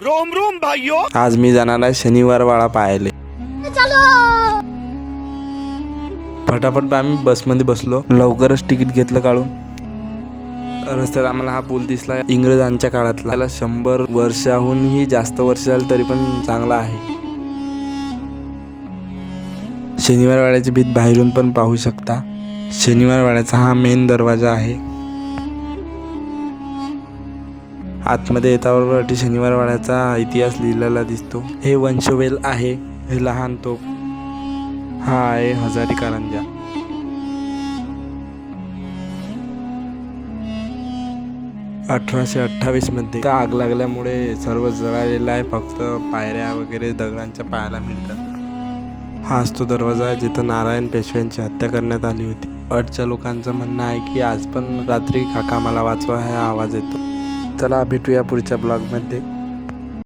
Rome Rome भाइयों, आज मी जाणार आहे शनिवार वाडा पाहायले. फटाफट आम्ही बसमध्ये बसलो. लवकरच तिकीट घेतलं काढून. रस्त्यात आम्हाला हा पूल दिसला. इंग्रजांच्या काळातला. त्याला 100 वर्षाहूनही जास्त वर्ष झाली तरी पण चांगला आहे. शनिवार वाड्याची भीत बाहेरून पण पाहू शकता. शनिवार वाड्याचा हा मेन दरवाजा आहे. आतमध्ये येतावर शनिवार वाड्याचा इतिहास लिहिलेला दिसतो. हे वंशवेल आहे. हे लहान तोप. हा आहे हजारी कारंजा. मध्ये आग लागल्यामुळे सर्व जळालेलं आहे. फक्त पायऱ्या वगैरे दगडांच्या पाहायला मिळतात. हाच तो दरवाजा आहे जिथं नारायण पेशव्यांची हत्या करण्यात आली होती. अटच्या लोकांचं म्हणणं आहे की आज पण रात्री काका मला वाचवा हा आवाज येतो. चला भेटूया पुढच्या ब्लॉगमध्ये.